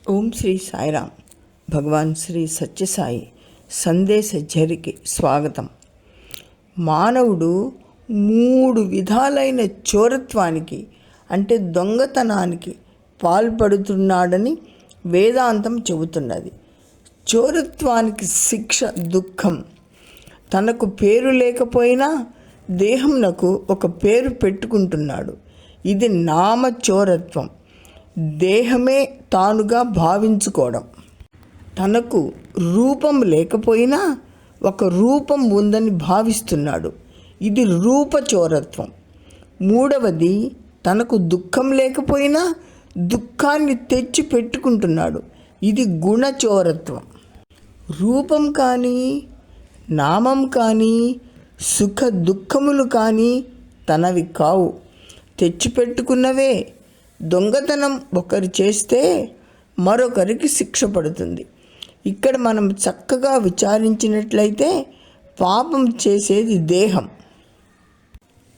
ఓం శ్రీ సాయిరామ్. భగవాన్ శ్రీ సత్యసాయి సందేశ ఝరికి స్వాగతం. మానవుడు 3 విధాలైన చోరత్వానికి అంటే దొంగతనానికి పాల్పడుతున్నాడని వేదాంతం చెబుతున్నది. చోరత్వానికి శిక్ష దుఃఖం. తనకు పేరు లేకపోయినా దేహంనకు ఒక పేరు పెట్టుకుంటున్నాడు. ఇది నామచోరత్వం. దేహమే తానుగా భావించుకోవడం. తనకు రూపం లేకపోయినా ఒక రూపం ఉందని భావిస్తున్నాడు. ఇది రూపచోరత్వం. 3వది, తనకు దుఃఖం లేకపోయినా దుఃఖాన్ని తెచ్చి పెట్టుకుంటున్నాడు. ఇది గుణచోరత్వం. రూపం కానీ నామం కానీ సుఖ దుఃఖములు కానీ తనవి కావు, తెచ్చిపెట్టుకున్నవే. దొంగతనం ఒకరు చేస్తే మరొకరికి శిక్ష పడుతుంది. ఇక్కడ మనం చక్కగా విచారించినట్లయితే పాపం చేసేది దేహం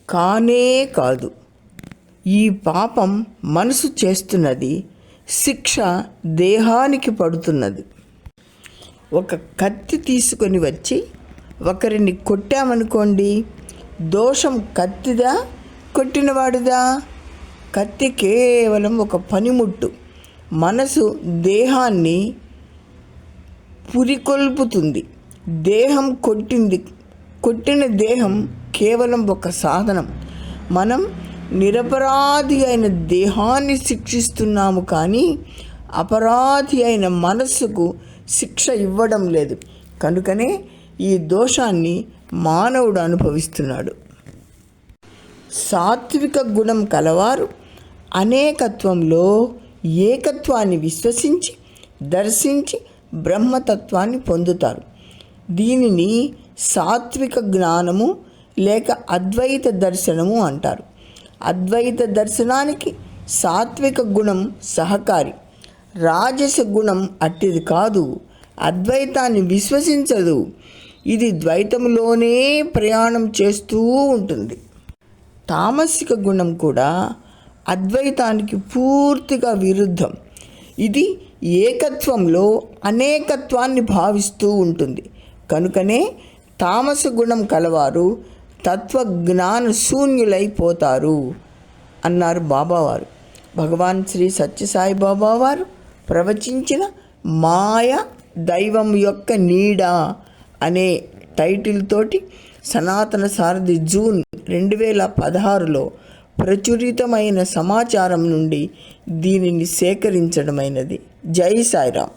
కానే కాదు. ఈ పాపం మనసు చేస్తున్నది, శిక్ష దేహానికి పడుతున్నది. ఒక కత్తి తీసుకొని వచ్చి ఒకరిని కొట్టామనుకోండి, దోషం కత్తిదా కొట్టినవాడిదా? కత్తి కేవలం ఒక పనిముట్టు. మనసు దేహాన్ని పురికొల్పుతుంది. దేహం కొట్టిన దేహం కేవలం ఒక సాధనం. మనం నిరపరాధి అయిన దేహాన్ని శిక్షిస్తున్నాము, కానీ అపరాధి అయిన మనస్సుకు శిక్ష ఇవ్వడం లేదు. కనుకనే ఈ దోషాన్ని మానవుడు అనుభవిస్తున్నాడు. సాత్విక గుణం కలవారు అనేకత్వంలో ఏకత్వాన్ని విశ్వసించి దర్శించి బ్రహ్మతత్వాన్ని పొందుతారు. దీనిని సాత్విక జ్ఞానము లేక అద్వైత దర్శనము అంటారు. అద్వైత దర్శనానికి సాత్విక గుణం సహకారి. రాజస గుణం అట్టిది కాదు. అద్వైతాన్ని విశ్వసించదు. ఇది ద్వైతంలోనే ప్రయాణం చేస్తూ ఉంటుంది. తామసిక గుణం కూడా అద్వైతానికి పూర్తిగా విరుద్ధం. ఇది ఏకత్వంలో అనేకత్వాన్ని భావిస్తూ ఉంటుంది. కనుకనే తామస గుణం కలవారు తత్వజ్ఞాన శూన్యులైపోతారు అన్నారు బాబావారు. భగవాన్ శ్రీ సత్యసాయి బాబావారు ప్రవచించిన మాయ దైవం యొక్క నీడ అనే టైటిల్ తోటి సనాతన సారథి జూన్ 2016లో ప్రచురితమైన సమాచారం నుండి దీనిని సేకరించడమైనది. జై సాయిరామ్.